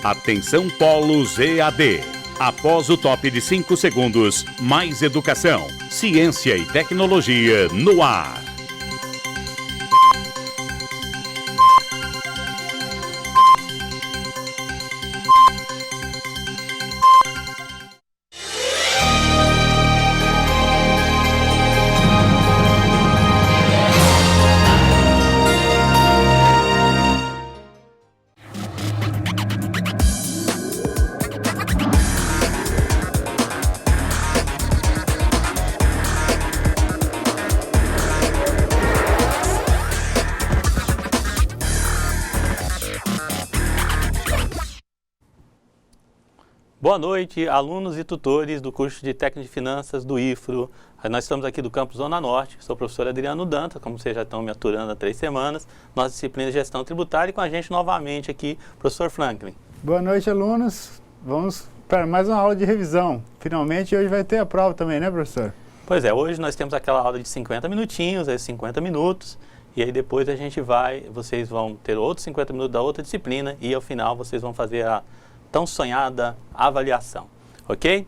Atenção Polos EAD. Após o top de 5 segundos, mais educação, ciência e tecnologia no ar. Boa noite, alunos e tutores do curso de Técnica de Finanças do IFRO. Nós estamos aqui do campus Zona Norte, sou o professor Adriano Dantas, como vocês já estão me aturando há 3 semanas, nossa disciplina de Gestão Tributária, e com a gente novamente aqui, professor Franklin. Boa noite, alunos. Vamos para mais uma aula de revisão. Finalmente, hoje vai ter a prova também, né, professor? Pois é, hoje nós temos aquela aula de 50 minutinhos, 50 minutos, e aí depois vocês vão ter outros 50 minutos da outra disciplina, e ao final vocês vão fazer a tão sonhada avaliação, ok?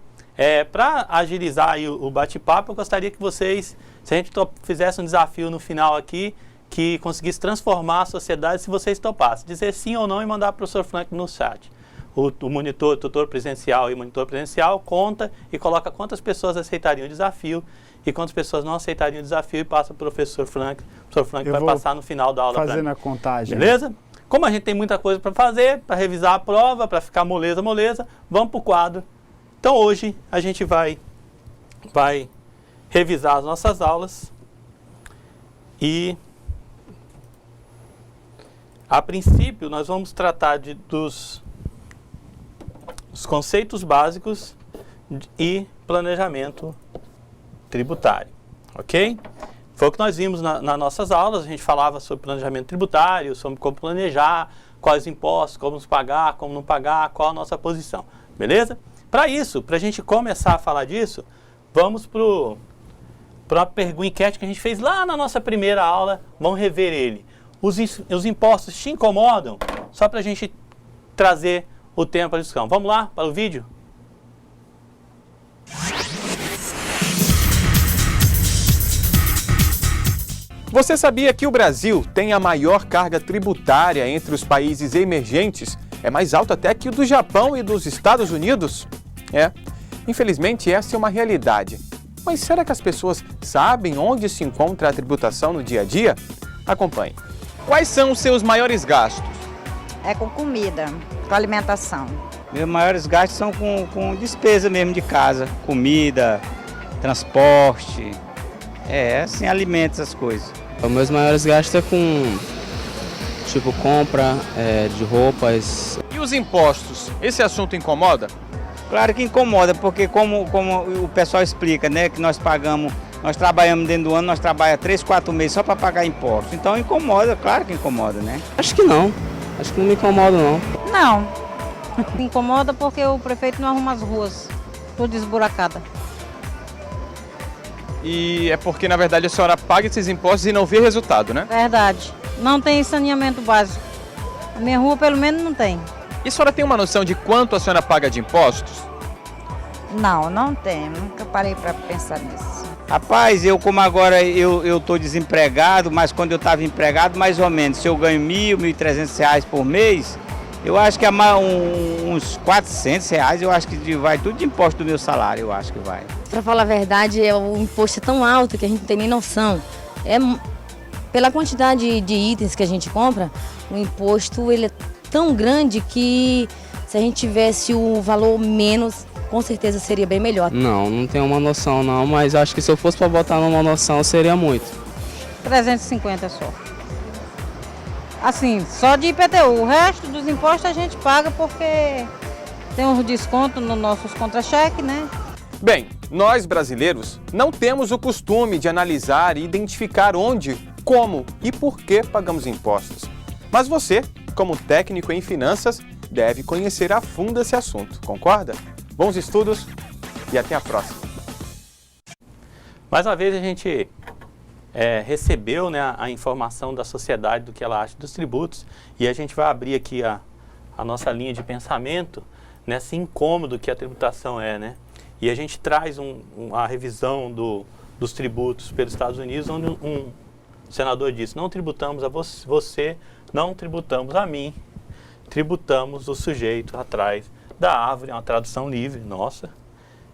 Para agilizar aí o bate-papo, eu gostaria que vocês, se a gente fizesse um desafio no final aqui, que conseguisse transformar a sociedade, se vocês topassem, dizer sim ou não e mandar para o professor Franklin no chat. O tutor presencial e o monitor presencial conta e coloca quantas pessoas aceitariam o desafio e quantas pessoas não aceitariam o desafio e passa para o professor Franklin. O professor Franklin vai passar no final da aula. Fazendo a contagem. Beleza? Como a gente tem muita coisa para fazer, para revisar a prova, para ficar moleza, vamos para o quadro. Então hoje a gente vai revisar as nossas aulas e a princípio nós vamos tratar dos conceitos básicos e planejamento tributário, ok? Foi o que nós vimos nas nossas aulas, a gente falava sobre planejamento tributário, sobre como planejar, quais impostos, como nos pagar, como não pagar, qual a nossa posição, beleza? Para isso, para a gente começar a falar disso, vamos para uma enquete que a gente fez lá na nossa primeira aula, vamos rever ele. Os impostos te incomodam? Só para a gente trazer o tema para a discussão. Vamos lá para o vídeo? Você sabia que o Brasil tem a maior carga tributária entre os países emergentes? É mais alta até que o do Japão e dos Estados Unidos? Infelizmente essa é uma realidade. Mas será que as pessoas sabem onde se encontra a tributação no dia a dia? Acompanhe. Quais são os seus maiores gastos? É com comida, com alimentação. Meus maiores gastos são com despesa mesmo de casa, comida, transporte, assim, alimentos, essas coisas. Os meus maiores gastos é com, compra de roupas. E os impostos? Esse assunto incomoda? Claro que incomoda, porque como o pessoal explica, né, que nós trabalhamos dentro do ano, nós trabalhamos 3, 4 meses só para pagar impostos. Então incomoda, claro que incomoda, né? Acho que não me incomoda não. Não, incomoda porque o prefeito não arruma as ruas, tudo esburacada. E é porque, na verdade, a senhora paga esses impostos e não vê resultado, né? Verdade. Não tem saneamento básico. A minha rua, pelo menos, não tem. E a senhora tem uma noção de quanto a senhora paga de impostos? Não tenho. Nunca parei para pensar nisso. Rapaz, como agora eu estou desempregado, mas quando eu estava empregado, mais ou menos, se eu ganho R$ 1.300 por mês, eu acho que uns R$400, eu acho que vai tudo de imposto do meu salário, eu acho que vai. Para falar a verdade, o imposto é tão alto que a gente não tem nem noção. Pela quantidade de itens que a gente compra, o imposto ele é tão grande que se a gente tivesse o valor menos, com certeza seria bem melhor. Não tenho uma noção não, mas acho que se eu fosse para botar numa noção seria muito. 350 só. Assim, só de IPTU. O resto dos impostos a gente paga porque tem um desconto nos nossos contra-cheque, né? Bem, nós brasileiros não temos o costume de analisar e identificar onde como e por que pagamos impostos. Mas você, como técnico em finanças, deve conhecer a fundo esse assunto, concorda? Bons estudos e até a próxima. Mais uma vez a gente recebeu, né, a informação da sociedade do que ela acha dos tributos, e a gente vai abrir aqui a nossa linha de pensamento nesse incômodo que a tributação é, né? E a gente traz a revisão dos tributos pelos Estados Unidos, onde um senador disse: não tributamos a você, não tributamos a mim, tributamos o sujeito atrás da árvore. É uma tradução livre, nossa,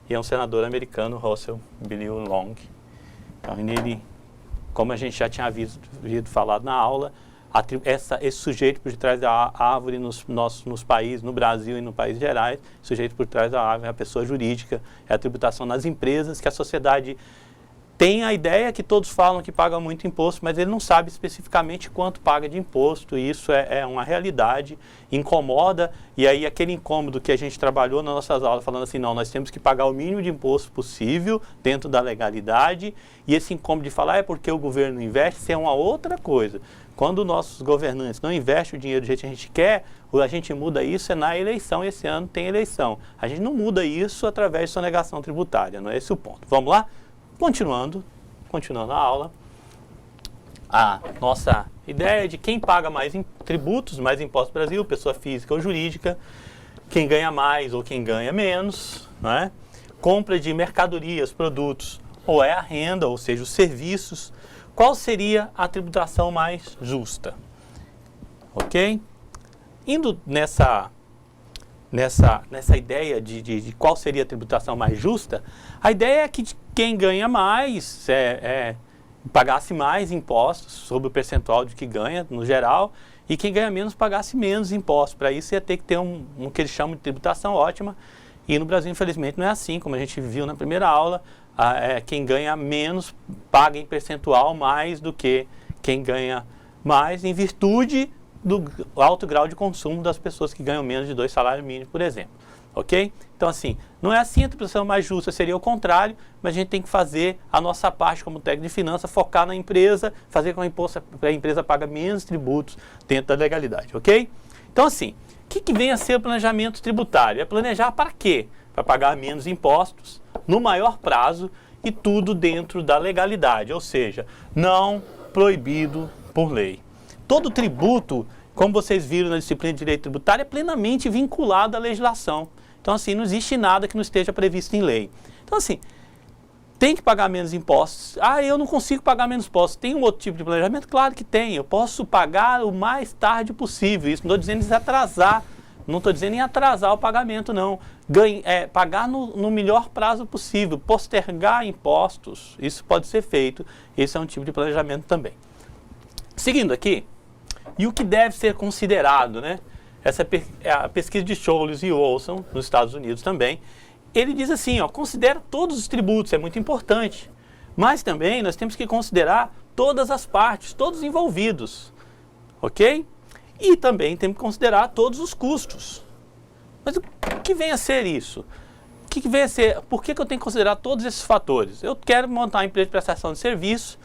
e é um senador americano, Russell Bill Long. Então, nele, como a gente já tinha visto falado na aula, esse sujeito por detrás da árvore nos países, no Brasil e no país gerais, sujeito por trás da árvore é a pessoa jurídica, é a tributação nas empresas, que a sociedade tem a ideia que todos falam que pagam muito imposto, mas ele não sabe especificamente quanto paga de imposto, e isso é uma realidade, incomoda, e aí aquele incômodo que a gente trabalhou nas nossas aulas, falando assim, não, nós temos que pagar o mínimo de imposto possível, dentro da legalidade, e esse incômodo de falar é porque o governo investe, isso é uma outra coisa. Quando nossos governantes não investem o dinheiro do jeito que a gente quer, a gente muda isso na eleição, e esse ano tem eleição. A gente não muda isso através de sonegação tributária, não é esse o ponto. Vamos lá? Continuando a aula, a nossa ideia é de quem paga mais tributos, mais impostos no Brasil, pessoa física ou jurídica, quem ganha mais ou quem ganha menos, né? Compra de mercadorias, produtos, ou é a renda, ou seja, os serviços. Qual seria a tributação mais justa? Ok? Indo nessa ideia de qual seria a tributação mais justa, a ideia é que quem ganha mais pagasse mais impostos sobre o percentual de que ganha, no geral, e quem ganha menos pagasse menos impostos. Para isso ia ter que ter um que eles chamam de tributação ótima, e no Brasil, infelizmente, não é assim, como a gente viu na primeira aula, quem ganha menos paga em percentual mais do que quem ganha mais, em virtude do alto grau de consumo das pessoas que ganham menos de 2 salários mínimos, por exemplo. Ok? Então, assim, não é assim a tributação mais justa, seria o contrário, mas a gente tem que fazer a nossa parte como técnico de finanças, focar na empresa, fazer com que a empresa pague menos tributos dentro da legalidade, ok? Então, assim, o que vem a ser o planejamento tributário? É planejar para quê? Para pagar menos impostos, no maior prazo, e tudo dentro da legalidade, ou seja, não proibido por lei. Todo tributo, como vocês viram na disciplina de direito tributário, é plenamente vinculado à legislação. Então, assim, não existe nada que não esteja previsto em lei. Então, assim, tem que pagar menos impostos. Eu não consigo pagar menos impostos. Tem um outro tipo de planejamento? Claro que tem. Eu posso pagar o mais tarde possível. Isso não estou dizendo em atrasar. Não estou dizendo em atrasar o pagamento, não. Pagar no melhor prazo possível. Postergar impostos. Isso pode ser feito. Esse é um tipo de planejamento também. Seguindo aqui, e o que deve ser considerado, né? Essa é a pesquisa de Scholz e Olson, nos Estados Unidos também. Ele diz assim, considera todos os tributos, é muito importante. Mas também nós temos que considerar todas as partes, todos os envolvidos. Ok? E também temos que considerar todos os custos. Mas o que vem a ser isso? O que vem a ser? Por que eu tenho que considerar todos esses fatores? Eu quero montar uma empresa de prestação de serviço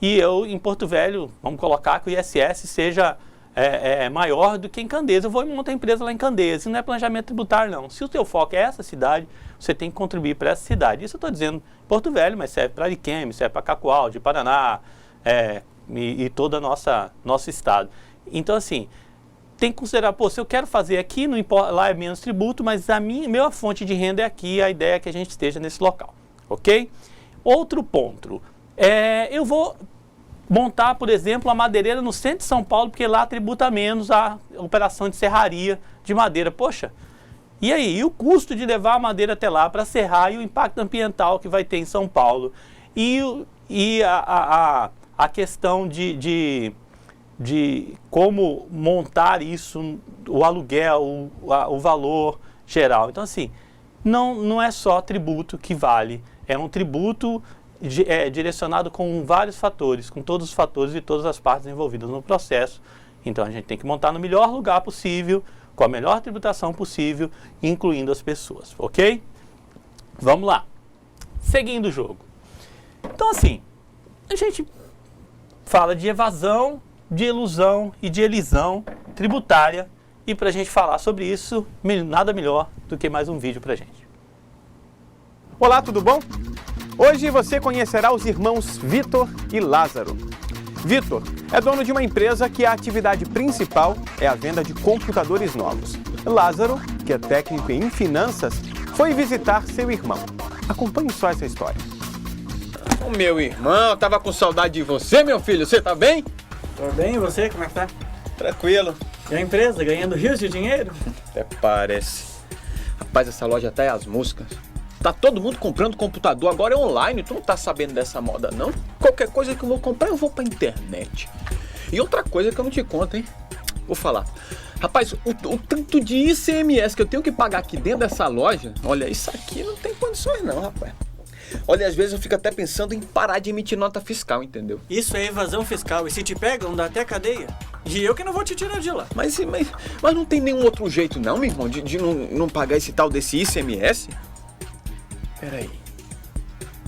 e eu, em Porto Velho, vamos colocar que o ISS seja maior do que em Candeias. Eu vou montar a empresa lá em Candeias. Isso não é planejamento tributário, não. Se o teu foco é essa cidade, você tem que contribuir para essa cidade. Isso eu estou dizendo Porto Velho, mas serve para Ariquemes, serve para Cacoalde, Paraná, e todo o nosso estado. Então, assim, tem que considerar, se eu quero fazer aqui, não importa, lá é menos tributo, mas minha fonte de renda é aqui, a ideia é que a gente esteja nesse local. Ok? Outro ponto. Eu vou montar, por exemplo, a madeireira no centro de São Paulo, porque lá tributa menos a operação de serraria de madeira. Poxa, e aí? E o custo de levar a madeira até lá para serrar e o impacto ambiental que vai ter em São Paulo? E a questão de como montar isso, o aluguel, o valor geral. Então, assim, não é só tributo que vale, é um tributo direcionado com vários fatores, com todos os fatores e todas as partes envolvidas no processo. Então a gente tem que montar no melhor lugar possível, com a melhor tributação possível, incluindo as pessoas, ok? Vamos lá. Seguindo o jogo. Então, assim, a gente fala de evasão, de elusão e de elisão tributária. E para a gente falar sobre isso, nada melhor do que mais um vídeo para a gente. Olá, tudo bom? Hoje você conhecerá os irmãos Vitor e Lázaro. Vitor é dono de uma empresa que a atividade principal é a venda de computadores novos. Lázaro, que é técnico em finanças, foi visitar seu irmão. Acompanhe só essa história. O meu irmão, tava com saudade de você, meu filho. Você tá bem? Tô bem, e você? Como é que tá? Tranquilo. E a empresa, ganhando rios de dinheiro? Até parece. Rapaz, essa loja tá aí as moscas. Tá todo mundo comprando computador, agora é online. Tu não tá sabendo dessa moda, não? Qualquer coisa que eu vou comprar, eu vou pra internet. E outra coisa que eu não te conto, hein? Vou falar. Rapaz, o tanto de ICMS que eu tenho que pagar aqui dentro dessa loja, olha, isso aqui não tem condições não, rapaz. Olha, às vezes eu fico até pensando em parar de emitir nota fiscal, entendeu? Isso é evasão fiscal, e se te pegam, dá até cadeia. E eu que não vou te tirar de lá. Mas não tem nenhum outro jeito não, meu irmão, de não pagar esse tal desse ICMS? Peraí.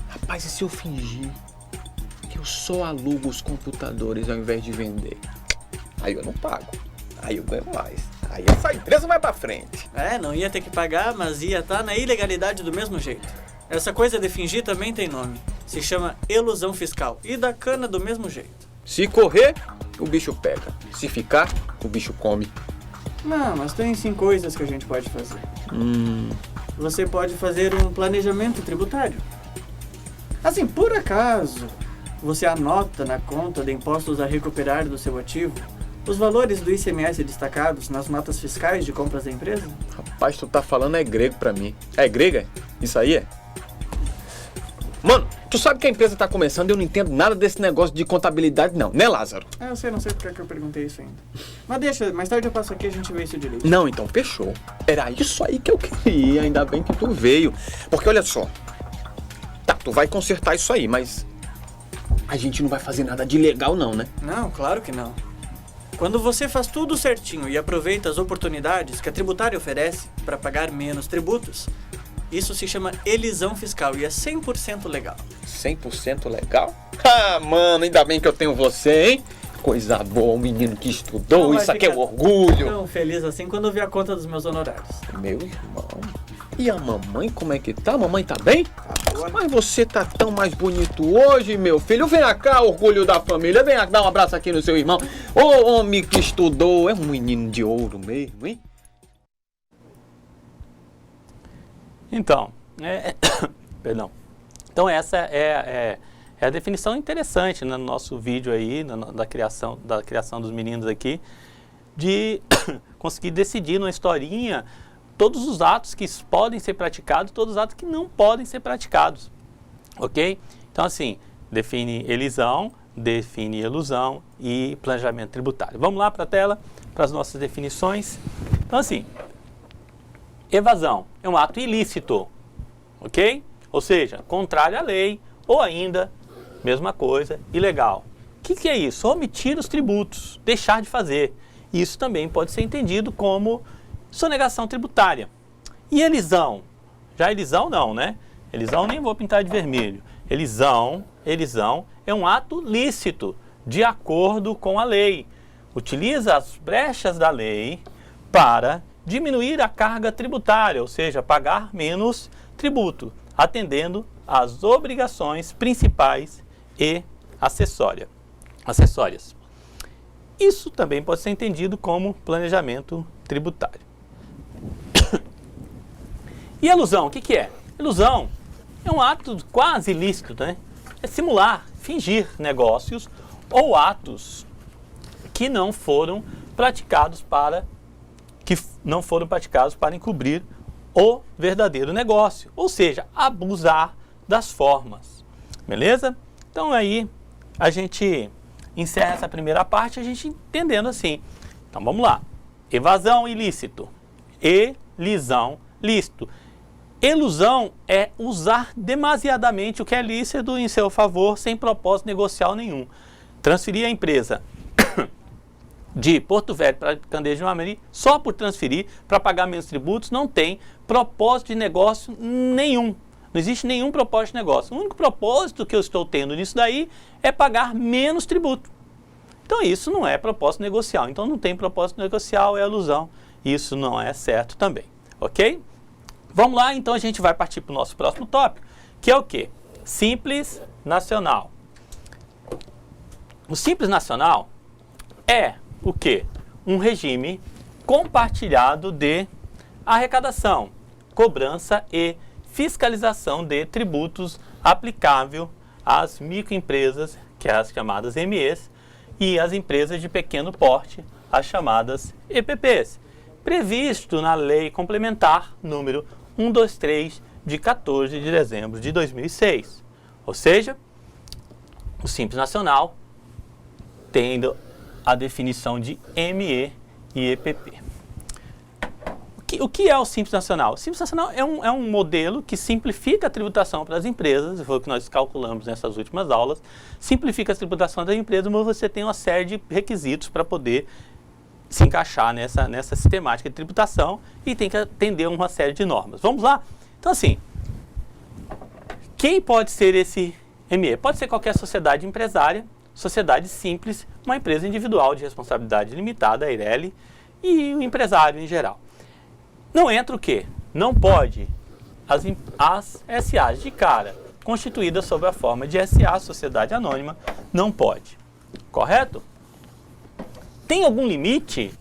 Rapaz, e se eu fingir que eu só alugo os computadores ao invés de vender? Aí eu não pago. Aí eu ganho mais. Aí essa empresa vai pra frente. Não ia ter que pagar, mas ia estar na ilegalidade do mesmo jeito. Essa coisa de fingir também tem nome. Se chama elusão fiscal. E dá cana do mesmo jeito. Se correr, o bicho pega. Se ficar, o bicho come. Não, mas tem sim coisas que a gente pode fazer. Você pode fazer um planejamento tributário. Assim, por acaso, você anota na conta de impostos a recuperar do seu ativo os valores do ICMS destacados nas notas fiscais de compras da empresa? Rapaz, tu tá falando é grego pra mim. É grega? Isso aí é? Mano, tu sabe que a empresa tá começando e eu não entendo nada desse negócio de contabilidade não, né, Lázaro? Eu sei, não sei porque que eu perguntei isso ainda. Mas deixa, mais tarde eu passo aqui e a gente vê isso direito. Não, então fechou. Era isso aí que eu queria, ainda bem que tu veio. Porque olha só, tá, tu vai consertar isso aí, mas a gente não vai fazer nada de legal não, né? Não, claro que não. Quando você faz tudo certinho e aproveita as oportunidades que a tributária oferece para pagar menos tributos, isso se chama elisão fiscal e é 100% legal. 100% legal? Ah, mano, ainda bem que eu tenho você, hein? Coisa boa, um menino que estudou, isso aqui é um orgulho. Tão feliz assim quando eu vi a conta dos meus honorários. Meu irmão. E a mamãe, como é que tá? A mamãe tá bem? Mas você tá tão mais bonito hoje, meu filho. Vem cá, orgulho da família. Vem cá, dá um abraço aqui no seu irmão. Ô, homem que estudou. É um menino de ouro mesmo, hein? Então, perdão. Então essa é a definição interessante, né, no nosso vídeo aí, da criação dos meninos aqui, de conseguir decidir numa historinha todos os atos que podem ser praticados, todos os atos que não podem ser praticados, ok? Então assim, define elisão, define elusão e planejamento tributário. Vamos lá para a tela, para as nossas definições. Então assim, evasão é um ato ilícito, ok? Ou seja, contrário à lei, ou ainda, mesma coisa, ilegal. O que é isso? Omitir os tributos, deixar de fazer. Isso também pode ser entendido como sonegação tributária. E elisão? Já elisão não, né? Elisão nem vou pintar de vermelho. Elisão é um ato lícito, de acordo com a lei. Utiliza as brechas da lei para diminuir a carga tributária, ou seja, pagar menos tributo, atendendo às obrigações principais e acessórias. Isso também pode ser entendido como planejamento tributário. E elusão, o que é? Elusão é um ato quase ilícito, né? É simular, fingir negócios ou atos que não foram praticados para encobrir o verdadeiro negócio, ou seja, abusar das formas, beleza? Então aí a gente encerra essa primeira parte, a gente entendendo assim. Então vamos lá, evasão ilícito, elisão lícito. Elusão é usar demasiadamente o que é lícito em seu favor sem propósito negocial nenhum. Transferir a empresa de Porto Velho para Candeias de Mameri só por transferir para pagar menos tributos não tem propósito de negócio nenhum. Não existe nenhum propósito de negócio. O único propósito que eu estou tendo nisso daí é pagar menos tributo. Então isso não é propósito negocial. Então não tem propósito negocial, é alusão. Isso não é certo também, ok? Vamos lá, então a gente vai partir para o nosso próximo tópico, que é o quê? Simples Nacional. O Simples Nacional é o quê? Um regime compartilhado de arrecadação, cobrança e fiscalização de tributos aplicável às microempresas, que é as chamadas MEs, e às empresas de pequeno porte, as chamadas EPPs, previsto na Lei Complementar número 123 de 14 de dezembro de 2006. Ou seja, o Simples Nacional tendo a definição de ME e EPP. O que é o Simples Nacional? O Simples Nacional é um modelo que simplifica a tributação para as empresas, foi o que nós calculamos nessas últimas aulas, simplifica a tributação das empresas, mas você tem uma série de requisitos para poder se encaixar nessa sistemática de tributação e tem que atender uma série de normas. Vamos lá? Então, assim, quem pode ser esse ME? Pode ser qualquer sociedade empresária, sociedade simples, uma empresa individual de responsabilidade limitada, a EIRELI, e o empresário em geral. Não entra o quê? Não pode as SAs de cara, constituídas sob a forma de SA, sociedade anônima, não pode. Correto? Tem algum limite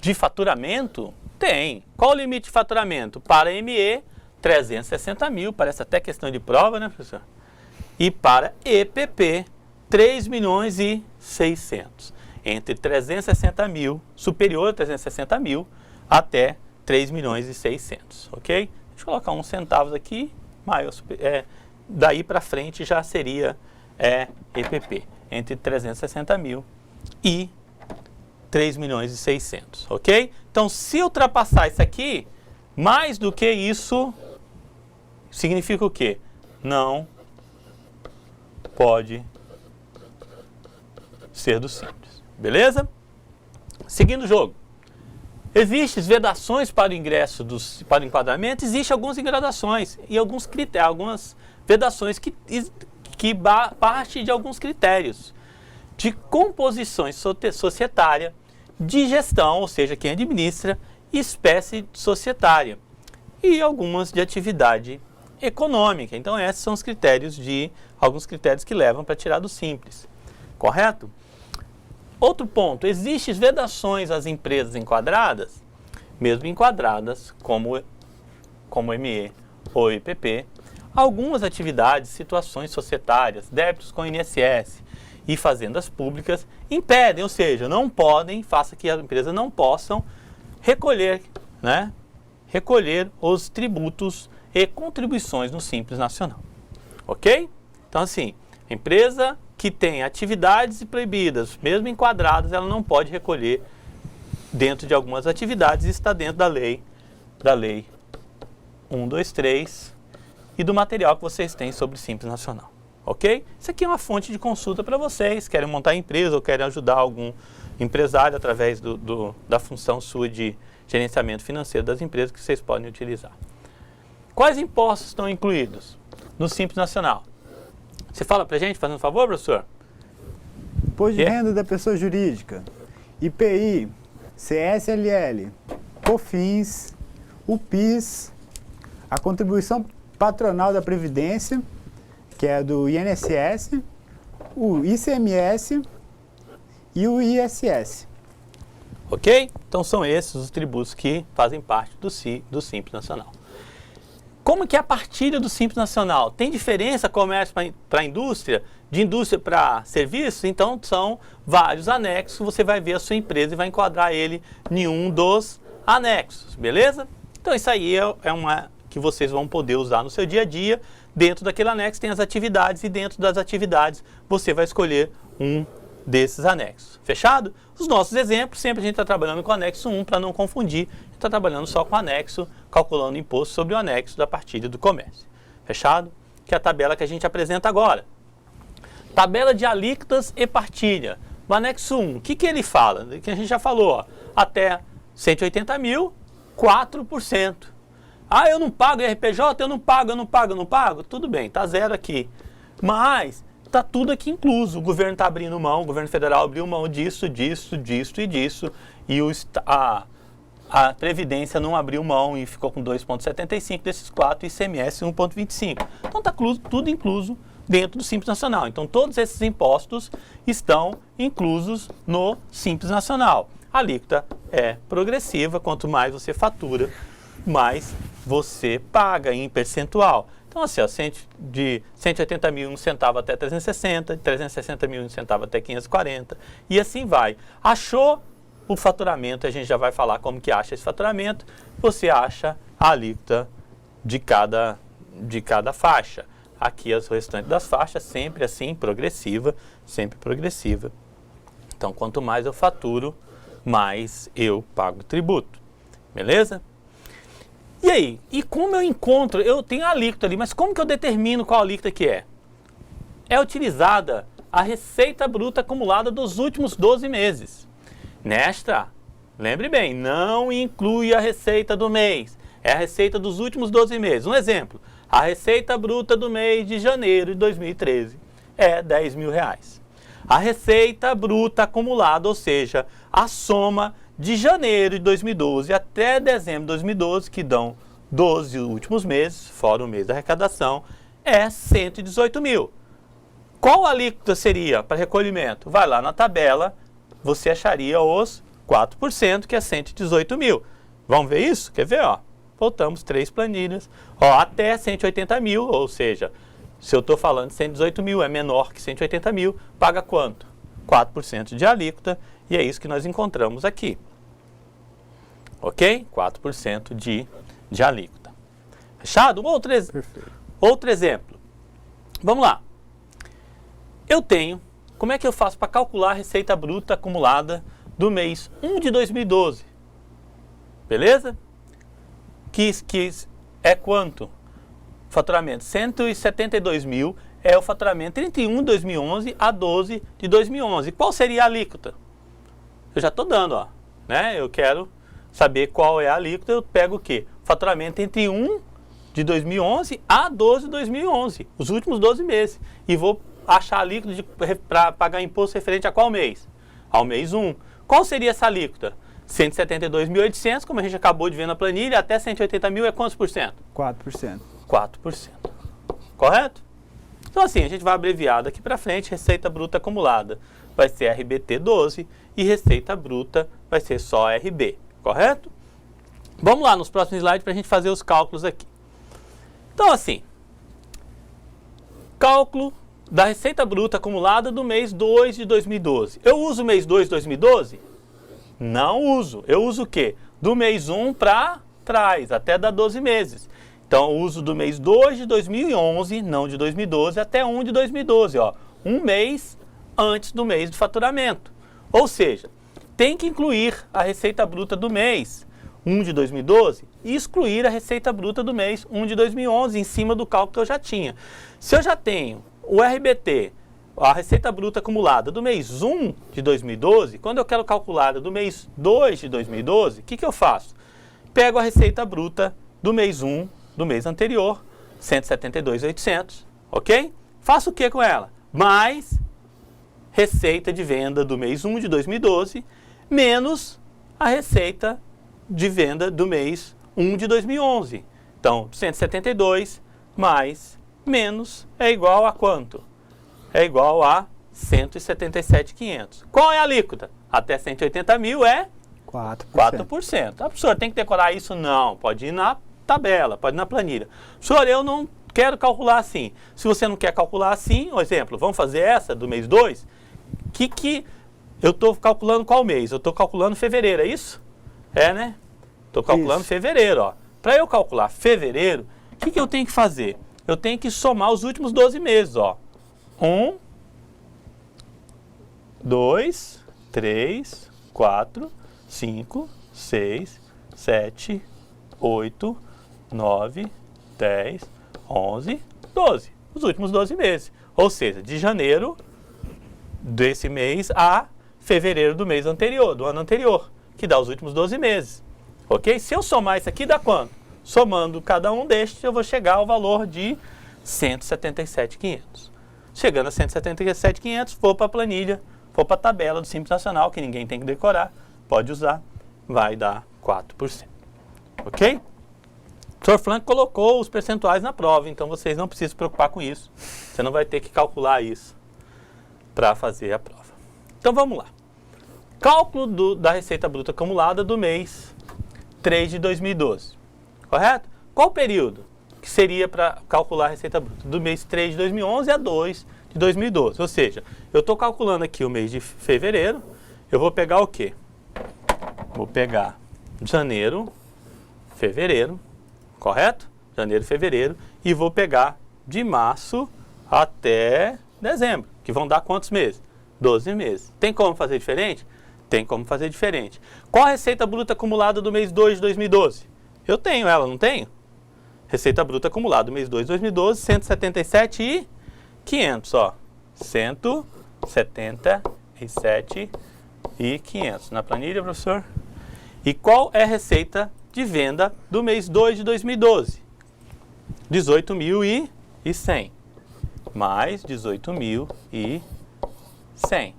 de faturamento? Tem. Qual o limite de faturamento? Para ME, 360 mil, parece até questão de prova, né, professor? E para EPP, 3 milhões e 600. Entre 360 mil, superior a 360 mil, até 3 milhões e 600, ok? Deixa eu colocar uns centavos aqui, maior, daí para frente já seria EPP, entre 360 mil e 3 milhões e 600, ok? Então, se ultrapassar isso aqui, mais do que isso, significa o quê? Não pode ser do Simples, beleza? Seguindo o jogo. Existem vedações para o ingresso, para o enquadramento, existem algumas gradações e alguns critérios, algumas vedações que partem de alguns critérios de composições societária, de gestão, ou seja, quem administra, espécie societária e algumas de atividade econômica. Então esses são os critérios alguns critérios que levam para tirar do Simples, correto? Outro ponto, existem vedações às empresas enquadradas, mesmo enquadradas como ME ou EPP, algumas atividades, situações societárias, débitos com INSS e fazendas públicas impedem, ou seja, não podem, faça que as empresas não possam recolher os tributos e contribuições no Simples Nacional, ok? Então assim, empresa que tem atividades proibidas, mesmo enquadradas, ela não pode recolher dentro de algumas atividades e está dentro da lei 123 e do material que vocês têm sobre o Simples Nacional, ok? Isso aqui é uma fonte de consulta para vocês, querem montar empresa ou querem ajudar algum empresário através da função sua de gerenciamento financeiro das empresas que vocês podem utilizar. Quais impostos estão incluídos no Simples Nacional? Você fala pra gente, fazendo um favor, professor? Imposto de renda da pessoa jurídica, IPI, CSLL, COFINS, o PIS, a contribuição patronal da Previdência, que é do INSS, o ICMS e o ISS. Ok? Então são esses os tributos que fazem parte do Simples Nacional. Como que é a partilha do Simples Nacional? Tem diferença comércio para indústria, de indústria para serviços? Então são vários anexos, você vai ver a sua empresa e vai enquadrar ele em um dos anexos, beleza? Então isso aí é uma que vocês vão poder usar no seu dia a dia. Dentro daquele anexo tem as atividades e dentro das atividades você vai escolher um desses anexos. Fechado? Os nossos exemplos, sempre a gente está trabalhando com o anexo 1 para não confundir. A gente está trabalhando só com o anexo, calculando o imposto sobre o anexo da partilha do comércio. Fechado? Que é a tabela que a gente apresenta agora. Tabela de alíquotas e partilha. O anexo 1, o que ele fala? Que a gente já falou, ó, até 180 mil, 4%. Ah, eu não pago IRPJ, eu não pago. Tudo bem, tá zero aqui. Mas está tudo aqui incluso. O governo está abrindo mão, o governo federal abriu mão disso e disso, e a Previdência não abriu mão e ficou com 2,75 desses 4 e ICMS 1,25. Então está tudo incluso dentro do Simples Nacional. Então todos esses impostos estão inclusos no Simples Nacional. A alíquota é progressiva, quanto mais você fatura, mais você paga em percentual. Então assim, ó, de 180 mil, 1 centavo até 360, de 360 mil, 1 centavo até 540, e assim vai. Achou o faturamento, a gente já vai falar como que acha esse faturamento, você acha a alíquota de cada faixa. Aqui as restantes das faixas, sempre assim, progressiva, sempre progressiva. Então, quanto mais eu faturo, mais eu pago tributo. Beleza? E aí? E como eu encontro? Eu tenho a alíquota ali, mas como que eu determino qual alíquota que é? É utilizada a receita bruta acumulada dos últimos 12 meses. Nesta, lembre bem, não inclui a receita do mês. É a receita dos últimos 12 meses. Um exemplo, a receita bruta do mês de janeiro de 2013 é R$10 mil. A receita bruta acumulada, ou seja, a soma de janeiro de 2012 até dezembro de 2012, que dão 12 últimos meses, fora o mês da arrecadação, é 118 mil. Qual alíquota seria para recolhimento? Vai lá na tabela, você acharia os 4%, que é 118 mil. Vamos ver isso? Quer ver? Ó, voltamos 3 planilhas. Ó, até 180 mil, ou seja, se eu estou falando de 118 mil, é menor que 180 mil, paga quanto? 4% de alíquota, e é isso que nós encontramos aqui. Ok? 4% de alíquota. Fechado? Outro exemplo. Vamos lá. Eu tenho, como é que eu faço para calcular a receita bruta acumulada do mês 1 de 2012? Beleza? Que é quanto? Faturamento 172 mil é o faturamento 31 de 2011 a 12 de 2011. Qual seria a alíquota? Eu já estou dando, ó, né? Eu quero saber qual é a alíquota, eu pego o quê? Faturamento entre 1 de 2011 a 12 de 2011, os últimos 12 meses. E vou achar a alíquota para pagar imposto referente a qual mês? Ao mês 1. Qual seria essa alíquota? 172.800, como a gente acabou de ver na planilha, até 180 mil é quantos por cento? 4%. 4%. Correto? Então assim, a gente vai abreviar daqui para frente, receita bruta acumulada vai ser RBT 12 e receita bruta vai ser só RB. Correto? Vamos lá nos próximos slides para a gente fazer os cálculos aqui. Então assim, cálculo da receita bruta acumulada do mês 2 de 2012. Eu uso o mês 2 de 2012? Não uso. Eu uso o quê? Do mês 1 para trás, até dar 12 meses. Então, eu uso do mês 2 de 2011, não de 2012, até 1 de 2012. Ó, um mês antes do mês do faturamento. Ou seja, tem que incluir a receita bruta do mês 1 de 2012 e excluir a receita bruta do mês 1 de 2011 em cima do cálculo que eu já tinha. Se eu já tenho o RBT, a receita bruta acumulada do mês 1 de 2012, quando eu quero calcular do mês 2 de 2012, o que eu faço? Pego a receita bruta do mês 1 do mês anterior, 172.800, ok? Faço o que com ela? Mais receita de venda do mês 1 de 2012, menos a receita de venda do mês 1 de 2011. Então, 172 mais menos é igual a quanto? É igual a 177.500. Qual é a alíquota? Até 180 mil é 4%. A professora tem que decorar isso? Não. Pode ir na tabela, pode ir na planilha. Professor, eu não quero calcular assim. Se você não quer calcular assim, por exemplo, vamos fazer essa do mês 2. Que eu estou calculando qual mês? Eu estou calculando fevereiro, é isso? É, né? Estou calculando fevereiro, ó. Para eu calcular fevereiro, o que eu tenho que fazer? Eu tenho que somar os últimos 12 meses, ó. 1, 2, 3, 4, 5, 6, 7, 8, 9, 10, 11, 12. Os últimos 12 meses. Ou seja, de janeiro desse mês a fevereiro do mês anterior, do ano anterior, que dá os últimos 12 meses. Ok? Se eu somar isso aqui, dá quanto? Somando cada um destes, eu vou chegar ao valor de 177.500. Chegando a 177.500, for para a planilha, for para a tabela do Simples Nacional, que ninguém tem que decorar, pode usar, vai dar 4%. Ok? O Sr. Franco colocou os percentuais na prova, então vocês não precisam se preocupar com isso. Você não vai ter que calcular isso para fazer a prova. Então vamos lá. Cálculo da receita bruta acumulada do mês 3 de 2012. Correto? Qual o período que seria para calcular a receita bruta? Do mês 3 de 2011 a 2 de 2012. Ou seja, eu estou calculando aqui o mês de fevereiro, eu vou pegar o quê? Vou pegar janeiro, fevereiro, correto? Janeiro, fevereiro, e vou pegar de março até dezembro, que vão dar quantos meses? 12 meses. Tem como fazer diferente? Tem como fazer diferente. Qual a receita bruta acumulada do mês 2 de 2012? Eu tenho ela, não tenho? Receita bruta acumulada do mês 2 de 2012, 177.500, ó. 177.500. Na planilha, professor? E qual é a receita de venda do mês 2 de 2012? 18.100. Mais 18.100.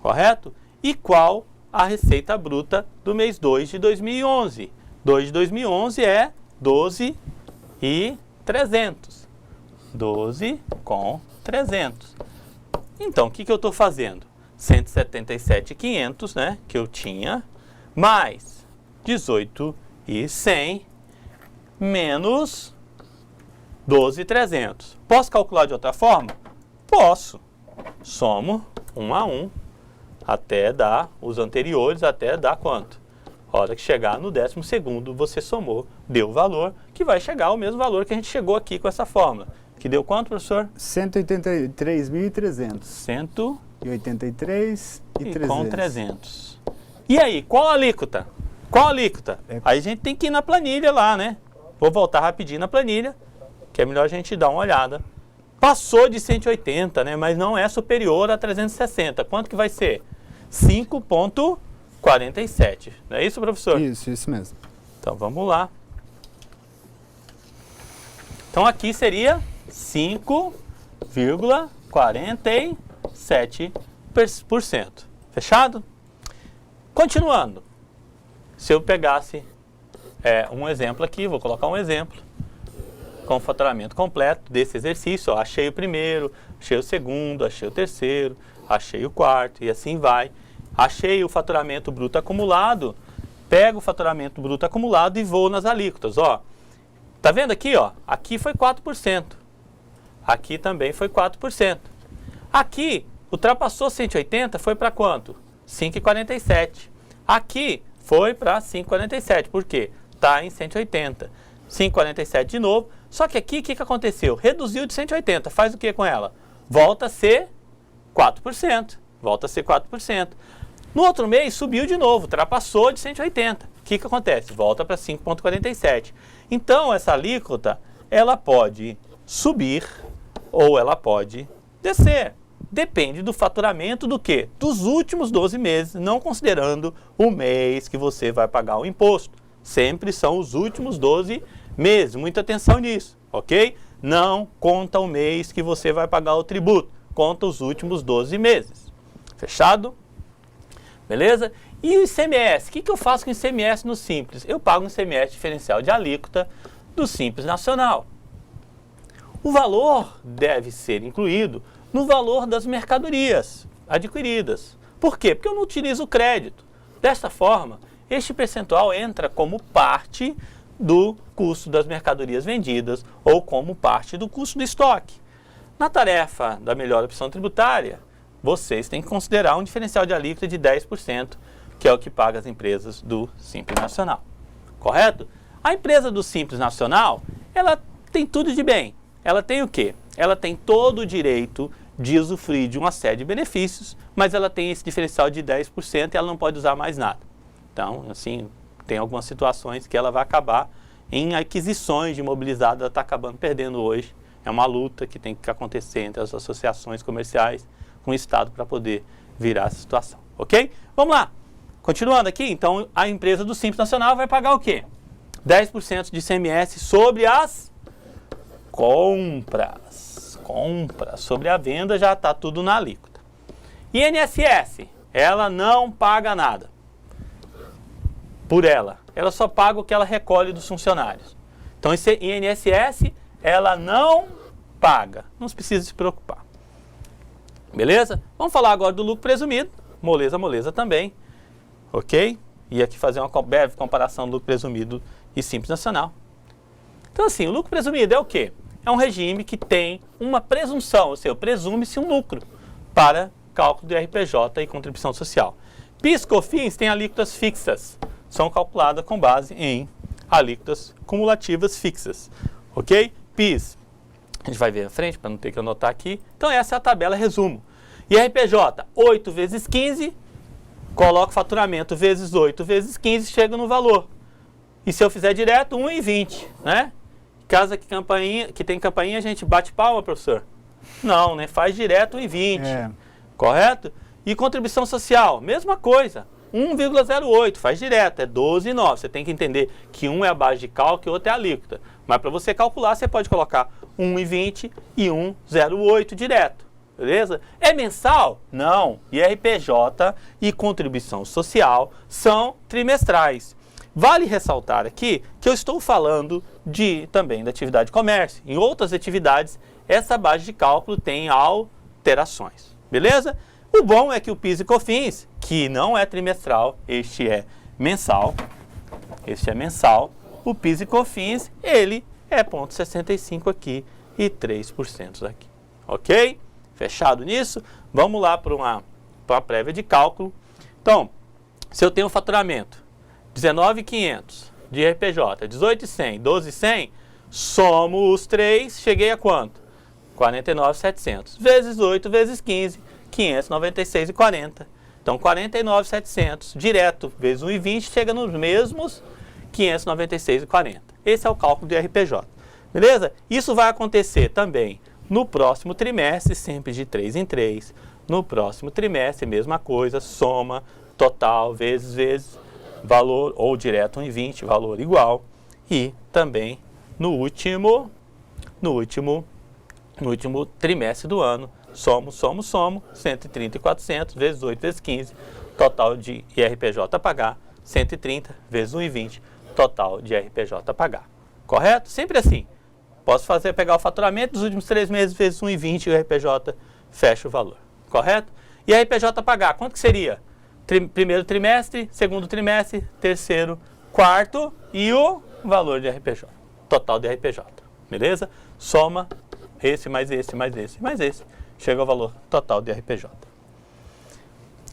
Correto? E qual a receita bruta do mês 2 de 2011? 2 de 2011 é 12.300. 12.300. Então, o que eu estou fazendo? 177.500, né, que eu tinha, mais 18.100 menos 12.300. Posso calcular de outra forma? Posso. Somo 1 a 1 até dar os anteriores, até dar quanto? A hora que chegar no 12º, você somou, deu o valor, que vai chegar ao mesmo valor que a gente chegou aqui com essa fórmula. Que deu quanto, professor? 183.300. 183 e com 300. E aí, qual a alíquota? Qual a alíquota? Aí a gente tem que ir na planilha lá, né? Vou voltar rapidinho na planilha, que é melhor a gente dar uma olhada. Passou de 180, né? Mas não é superior a 360. Quanto que vai ser? 5,47. Não é isso, professor? Isso mesmo. Então, vamos lá. Então, aqui seria 5,47%. Fechado? Continuando. Se eu pegasse um exemplo aqui, vou colocar um exemplo com o faturamento completo desse exercício. Ó, achei o primeiro, achei o segundo, achei o terceiro, achei o quarto e assim vai. Achei o faturamento bruto acumulado, pego o faturamento bruto acumulado e vou nas alíquotas. Ó, tá vendo aqui? Ó, aqui foi 4%. Aqui também foi 4%. Aqui, ultrapassou 180, foi para quanto? 5,47. Aqui foi para 5,47. Por quê? Está em 180. 5,47 de novo. Só que aqui, o que aconteceu? Reduziu de 180. Faz o que com ela? Volta a ser 4%. Volta a ser 4%. No outro mês, subiu de novo. Ultrapassou de 180. O que acontece? Volta para 5,47. Então, essa alíquota, ela pode subir ou ela pode descer. Depende do faturamento do quê? Dos últimos 12 meses, não considerando o mês que você vai pagar o imposto. Sempre são os últimos 12 meses. Muita atenção nisso, ok? Não conta o mês que você vai pagar o tributo. Conta os últimos 12 meses. Fechado? Beleza? E o ICMS? O que eu faço com o ICMS no Simples? Eu pago um ICMS diferencial de alíquota do Simples Nacional. O valor deve ser incluído no valor das mercadorias adquiridas. Por quê? Porque eu não utilizo o crédito. Desta forma, este percentual entra como parte do custo das mercadorias vendidas ou como parte do custo do estoque. Na tarefa da melhor opção tributária, vocês têm que considerar um diferencial de alíquota de 10%, que é o que paga as empresas do Simples Nacional. Correto? A empresa do Simples Nacional, ela tem tudo de bem. Ela tem o quê? Ela tem todo o direito de usufruir de uma série de benefícios, mas ela tem esse diferencial de 10% e ela não pode usar mais nada. Então, assim, tem algumas situações que ela vai acabar em aquisições de imobilizado, ela está acabando perdendo hoje. É uma luta que tem que acontecer entre as associações comerciais com o Estado para poder virar essa situação. Ok? Vamos lá. Continuando aqui, então, a empresa do Simples Nacional vai pagar o quê? 10% de ICMS sobre as compras. compra, sobre a venda já está tudo na alíquota. INSS, ela não paga nada por ela. Ela só paga o que ela recolhe dos funcionários. Então, esse INSS, ela não paga. Não precisa se preocupar. Beleza? Vamos falar agora do lucro presumido. Moleza, moleza também. Ok? E aqui fazer uma breve comparação do lucro presumido e Simples Nacional. Então, assim, o lucro presumido é o quê? É um regime que tem uma presunção, ou seja, presume-se um lucro para cálculo do RPJ e contribuição social. PIS e COFINS têm alíquotas fixas. São calculadas com base em alíquotas cumulativas fixas. Ok? PIS, a gente vai ver à frente para não ter que anotar aqui. Então essa é a tabela resumo. E RPJ, 8 vezes 15, coloco faturamento vezes 8 vezes 15, chega no valor. E se eu fizer direto, 1,20, né? Casa que tem campainha, a gente bate palma, professor? Não, né? Faz direto 1,20. Correto? E contribuição social, mesma coisa. 1,08, faz direto, é 12,9. Você tem que entender que um é a base de cálculo e o outro é a alíquota. Mas para você calcular, você pode colocar 1,20 e 1,08 direto. Beleza? É mensal? Não. IRPJ e contribuição social são trimestrais. Vale ressaltar aqui que eu estou falando também da atividade de comércio. Em outras atividades, essa base de cálculo tem alterações. Beleza? O bom é que o PIS e COFINS, que não é trimestral, este é mensal. Este é mensal. O PIS e COFINS, ele é 0,65 aqui e 3% aqui. Ok? Fechado nisso? Vamos lá para uma prévia de cálculo. Então, se eu tenho um faturamento 19.500 de IRPJ, 18.100, 12.100, somo os três, cheguei a quanto? 49.700. Vezes 8 vezes 15, 596,40. Então, 49.700 direto vezes 1,20 chega nos mesmos 596,40. Esse é o cálculo do IRPJ. Beleza? Isso vai acontecer também no próximo trimestre, sempre de 3 em 3. No próximo trimestre, mesma coisa, soma total vezes valor, ou direto 1,20, valor igual. E também no último trimestre do ano, somo, 130.400 vezes 8 vezes 15, total de IRPJ a pagar, 130 vezes 1,20, total de IRPJ a pagar. Correto? Sempre assim. Posso pegar o faturamento dos últimos 3 meses vezes 1,20 e o IRPJ fecha o valor. Correto? E IRPJ a pagar, quanto que seria? Primeiro trimestre, segundo trimestre, terceiro, quarto e o valor de RPJ. Total de RPJ. Beleza? Soma esse mais esse mais esse mais esse. Chega ao valor total de RPJ.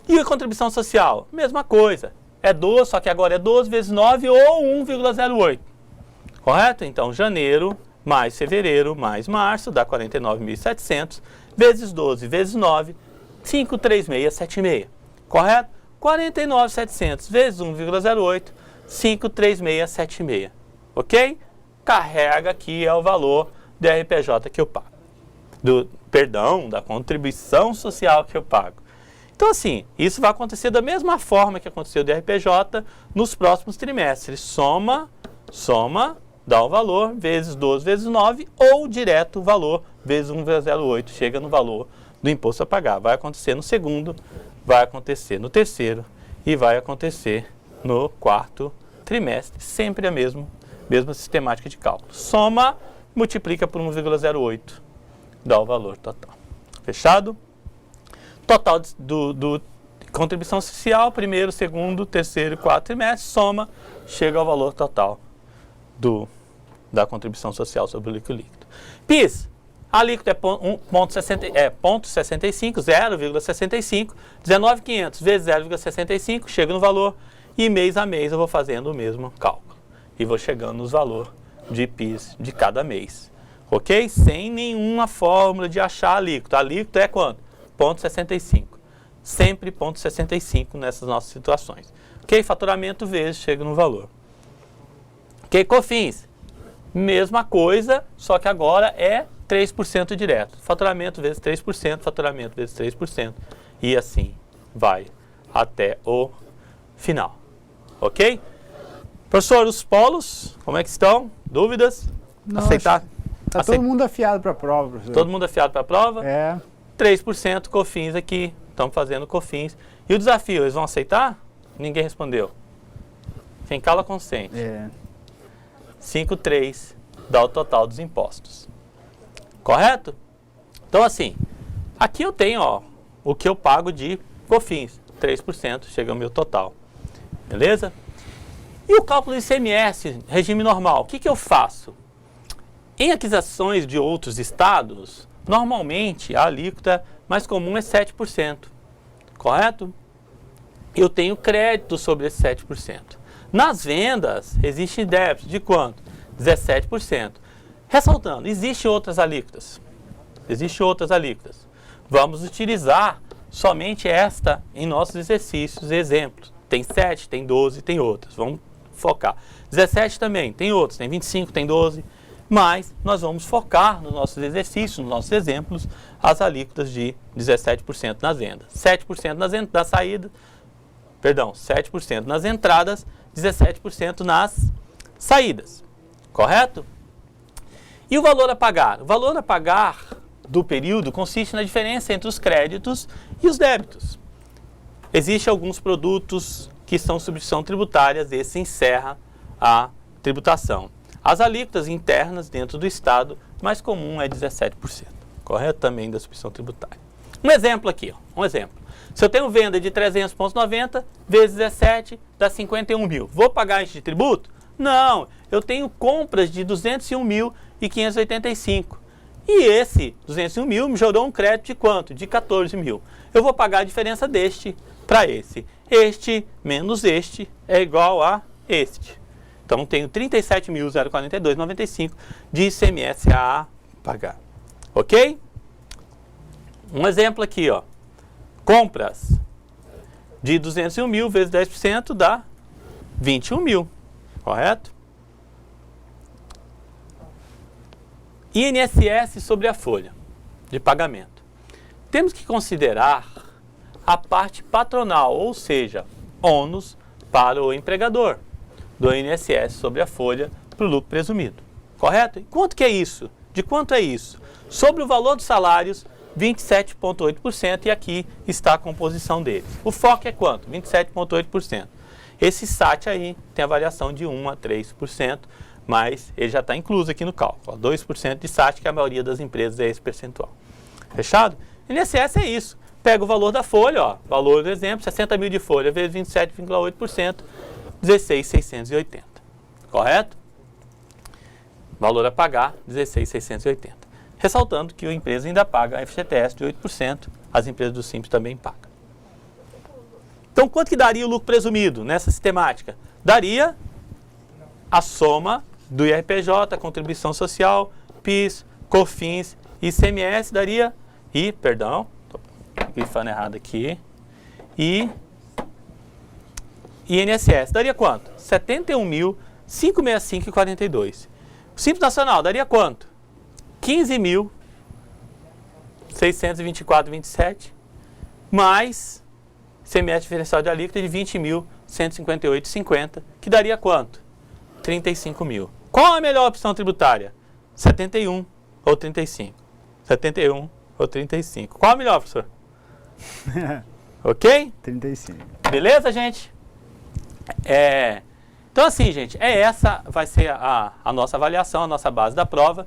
E a contribuição social? Mesma coisa. É 12, só que agora é 12 vezes 9 ou 1,08. Correto? Então, janeiro mais fevereiro mais março dá 49.700 vezes 12 vezes 9, 53676. Correto? 49.700 vezes 1,08, 53676. Ok? Carrega aqui é o valor do RPJ que eu pago. Da contribuição social que eu pago. Então, assim, isso vai acontecer da mesma forma que aconteceu do RPJ nos próximos trimestres. Soma, dá o valor, vezes 12 vezes 9, ou direto o valor, vezes 1,08, chega no valor do imposto a pagar. Vai acontecer no segundo, vai acontecer no terceiro e vai acontecer no quarto trimestre. Sempre a mesma sistemática de cálculo. Soma, multiplica por 1,08, dá o valor total. Fechado? Total do contribuição social, primeiro, segundo, terceiro e quarto trimestre, soma, chega ao valor total da contribuição social sobre o lucro líquido. PIS, a alíquota é 0,65, 19.500 vezes 0,65, chega no valor, e mês a mês eu vou fazendo o mesmo cálculo. E vou chegando nos valores de PIS de cada mês. Ok? Sem nenhuma fórmula de achar a alíquota. A alíquota é quanto? 0,65. Sempre 0,65 nessas nossas situações. Ok? Faturamento vezes chega no valor. Ok? COFINS. Mesma coisa, só que agora é 3% direto. Faturamento vezes 3%, faturamento vezes 3%. E assim vai até o final. Ok? Professor, os polos, como é que estão? Dúvidas? Não, Aceitar? Tá todo mundo afiado para a prova, professor. Todo mundo afiado para a prova? É. 3% COFINS aqui, estamos fazendo COFINS. E o desafio, eles vão aceitar? Ninguém respondeu. Quem cala consente. 5,3 dá o total dos impostos. Correto? Então assim, aqui eu tenho ó, o que eu pago de COFINS. 3% chega ao meu total. Beleza? E o cálculo do ICMS, regime normal, o que eu faço? Em aquisições de outros estados, normalmente a alíquota mais comum é 7%. Correto? Eu tenho crédito sobre esse 7%. Nas vendas, existe débito de quanto? 17%. Ressaltando, existem outras alíquotas. Existem outras alíquotas. Vamos utilizar somente esta em nossos exercícios e exemplos. Tem 7, tem 12, tem outras. Vamos focar. 17 também, tem outros. Tem 25, tem 12. Mas nós vamos focar nos nossos exercícios, nos nossos exemplos, as alíquotas de 17% nas vendas. 7% nas saídas, perdão, 7% nas entradas, 17% nas saídas. Correto? E o valor a pagar? O valor a pagar do período consiste na diferença entre os créditos e os débitos. Existem alguns produtos que são substituição tributárias, esse encerra a tributação. As alíquotas internas dentro do Estado, mais comum é 17%. Correto? Também da substituição tributária. Um exemplo aqui, ó, um exemplo. Se eu tenho venda de 300,90 vezes 17, dá 51 mil. Vou pagar este tributo? Não, eu tenho compras de 201.585. E esse 201 mil me gerou um crédito de quanto? De 14 mil. Eu vou pagar a diferença deste para esse. Este menos este é igual a este. Então, tenho 37.042,95 de ICMS a pagar. Ok? Um exemplo aqui, ó. Compras de 201 mil vezes 10% dá 21 mil. Correto? INSS sobre a folha de pagamento. Temos que considerar a parte patronal, ou seja, ônus para o empregador do INSS sobre a folha para o lucro presumido. Correto? E quanto que é isso? De quanto é isso? Sobre o valor dos salários, 27,8%, e aqui está a composição deles. O foco é quanto? 27,8%. Esse SAT aí tem a variação de 1 a 3%, mas ele já está incluso aqui no cálculo. 2% de SAT, que a maioria das empresas é esse percentual. Fechado? INSS é isso. Pega o valor da folha, ó, valor do exemplo, 60 mil de folha vezes 27,8%, 16.680. Correto? Valor a pagar, 16.680. Ressaltando que a empresa ainda paga a FGTS de 8%, as empresas do Simples também pagam. Então, quanto que daria o lucro presumido nessa sistemática? Daria a soma do IRPJ, contribuição social, PIS, COFINS, ICMS, daria, perdão, estou grifando errado aqui, e INSS, daria quanto? 71.565,42. O Simples Nacional daria quanto? 15.624,27, mais ICMS diferencial de alíquota de 20.158,50, que daria quanto? 35 mil. Qual a melhor opção tributária? 71 ou 35? 71 ou 35? Qual a melhor, professor? Ok? 35. Beleza, gente? Então, assim, gente, essa vai ser a nossa avaliação, a nossa base da prova.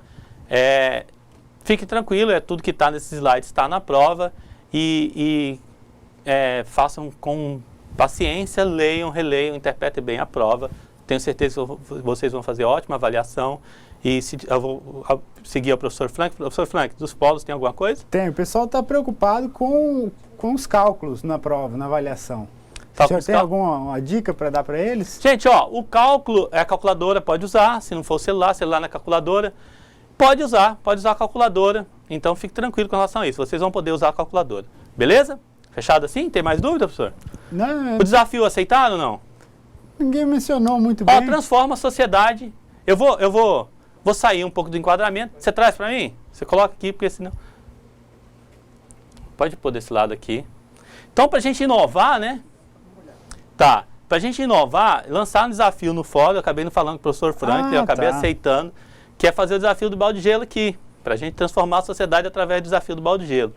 Fique tranquilo, tudo que está nesses slides está na prova. E façam com paciência, leiam, releiam, interpretem bem a prova. Tenho certeza que vocês vão fazer ótima avaliação. E eu vou seguir o professor Frank. Professor Frank, dos polos tem alguma coisa? Tem. O pessoal está preocupado com os cálculos na prova, na avaliação. O senhor tem alguma dica para dar para eles? Gente, ó, o cálculo, a calculadora pode usar. Se não for celular na calculadora. Pode usar a calculadora. Então, fique tranquilo com relação a isso. Vocês vão poder usar a calculadora. Beleza? Fechado assim? Tem mais dúvida, professor? Não. O desafio aceitaram ou não? Ninguém mencionou muito bem. Transforma a sociedade. Eu vou sair um pouco do enquadramento. Você traz para mim? Você coloca aqui, porque senão... Pode pôr desse lado aqui. Então, para a gente inovar, né? Tá. Para a gente inovar, lançar um desafio no fórum. Eu acabei não falando com o professor Frank, eu acabei aceitando. que é fazer o desafio do balde de gelo aqui, para a gente transformar a sociedade através do desafio do balde de gelo.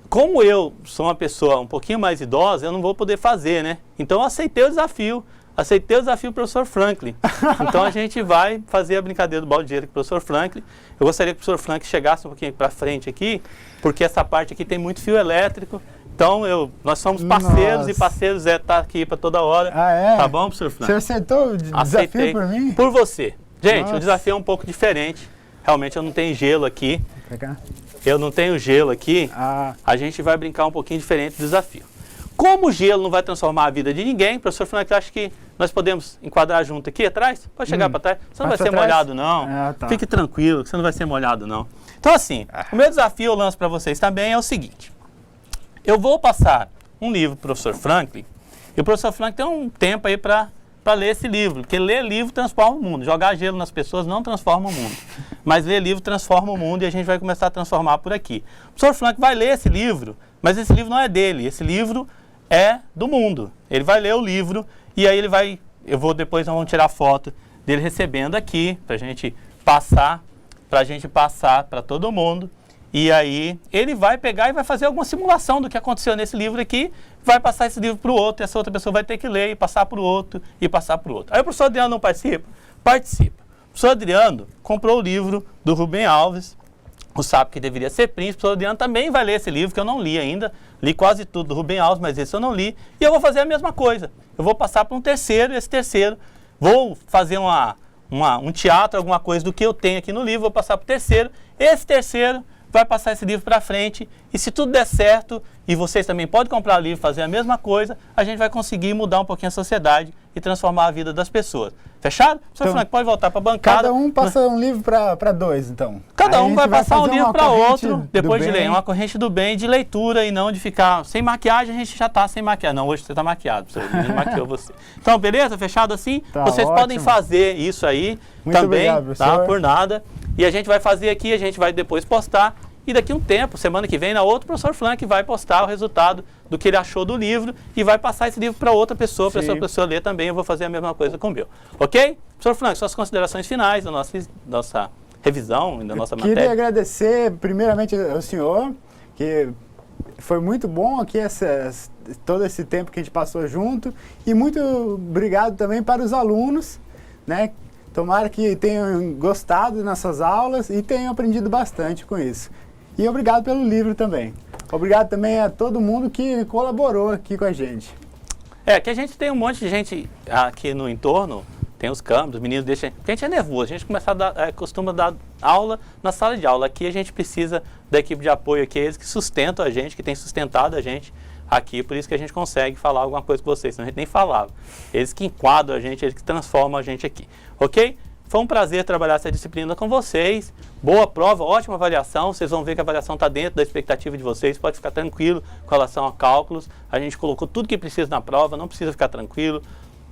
Como eu sou uma pessoa um pouquinho mais idosa, eu não vou poder fazer, né? Então eu aceitei o desafio do professor Franklin. Então a gente vai fazer a brincadeira do balde de gelo com o professor Franklin. Eu gostaria que o professor Franklin chegasse um pouquinho para frente aqui, porque essa parte aqui tem muito fio elétrico. Então nós somos parceiros. Nossa. E parceiros tá aqui para toda hora. Ah, é? Tá bom, professor Franklin? Você aceitou o desafio por mim? Por você. Gente, Nossa. O desafio é um pouco diferente. Realmente eu não tenho gelo aqui. Eu não tenho gelo aqui. A gente vai brincar um pouquinho diferente do desafio. Como o gelo não vai transformar a vida de ninguém, professor Franklin, acho que nós podemos enquadrar junto aqui atrás? Pode chegar para trás. Você não vai ser molhado, não. Tá. Fique tranquilo, que você não vai ser molhado, não. Então, assim, o meu desafio eu lanço para vocês também é o seguinte. Eu vou passar um livro para o professor Franklin, e o professor Franklin tem um tempo aí para ler esse livro, porque ler livro transforma o mundo. Jogar gelo nas pessoas não transforma o mundo. Mas ler livro transforma o mundo e a gente vai começar a transformar por aqui. O professor Franklin vai ler esse livro, mas esse livro não é dele, esse livro é do mundo. Ele vai ler o livro e aí depois nós vamos tirar foto dele recebendo aqui, pra gente passar para todo mundo. E aí ele vai pegar e vai fazer alguma simulação do que aconteceu nesse livro aqui, vai passar esse livro para o outro, e essa outra pessoa vai ter que ler e passar para o outro, e passar para o outro. Aí o professor Adriano não participa? Participa. O professor Adriano comprou o livro do Rubem Alves, O Sapo que Deveria Ser Príncipe. O professor Adriano também vai ler esse livro, que eu não li ainda. Li quase tudo do Rubem Alves, mas esse eu não li. E eu vou fazer a mesma coisa. Eu vou passar para um terceiro, esse terceiro. Vou fazer um teatro, alguma coisa do que eu tenho aqui no livro, vou passar para o terceiro. Esse terceiro vai passar esse livro para frente, e se tudo der certo, e vocês também podem comprar o livro e fazer a mesma coisa, a gente vai conseguir mudar um pouquinho a sociedade e transformar a vida das pessoas. Fechado? Professor Franklin, pode voltar para a bancada. Cada um passa um livro para dois, então. Cada um vai passar um livro para outro, depois de ler. Uma corrente do bem de leitura e não de ficar sem maquiagem. A gente já está sem maquiagem. Não, hoje você está maquiado, ele maquiou você. Então, beleza? Fechado assim? Tá, vocês ótimo. Podem fazer isso aí muito também, obrigado, tá? Por nada. E a gente vai fazer aqui, a gente vai depois postar. E daqui a um tempo, semana que vem, na outra, o professor Franklin vai postar o resultado do que ele achou do livro e vai passar esse livro para outra pessoa, para essa pessoa ler também. Eu vou fazer a mesma coisa com o meu. Ok? Professor Franklin, suas considerações finais da nossa revisão e da nossa matéria. Queria agradecer primeiramente ao senhor, que foi muito bom aqui todo esse tempo que a gente passou junto, e muito obrigado também para os alunos, né? Tomara que tenham gostado das nossas aulas e tenham aprendido bastante com isso. E obrigado pelo livro também. Obrigado também a todo mundo que colaborou aqui com a gente. Que a gente tem um monte de gente aqui no entorno, tem os câmeras, os meninos deixam... Porque a gente é nervoso, a gente costuma dar aula na sala de aula. Aqui a gente precisa da equipe de apoio aqui, eles que sustentam a gente, que tem sustentado a gente aqui, por isso que a gente consegue falar alguma coisa com vocês, senão a gente nem falava. Eles que enquadram a gente, eles que transformam a gente aqui. Ok? Foi um prazer trabalhar essa disciplina com vocês. Boa prova, ótima avaliação. Vocês vão ver que a avaliação está dentro da expectativa de vocês. Pode ficar tranquilo com relação a cálculos. A gente colocou tudo que precisa na prova, não precisa ficar tranquilo.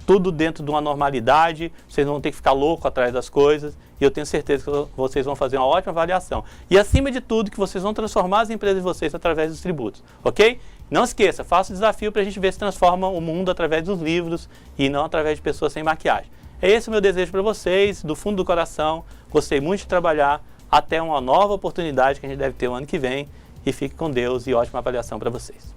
Tudo dentro de uma normalidade. Vocês não vão ter que ficar louco atrás das coisas. E eu tenho certeza que vocês vão fazer uma ótima avaliação. E acima de tudo, que vocês vão transformar as empresas de vocês através dos tributos. Ok? Não esqueça, faça o desafio para a gente ver se transforma o mundo através dos livros e não através de pessoas sem maquiagem. É esse o meu desejo para vocês, do fundo do coração. Gostei muito de trabalhar. Até uma nova oportunidade que a gente deve ter o ano que vem. E fique com Deus e ótima avaliação para vocês.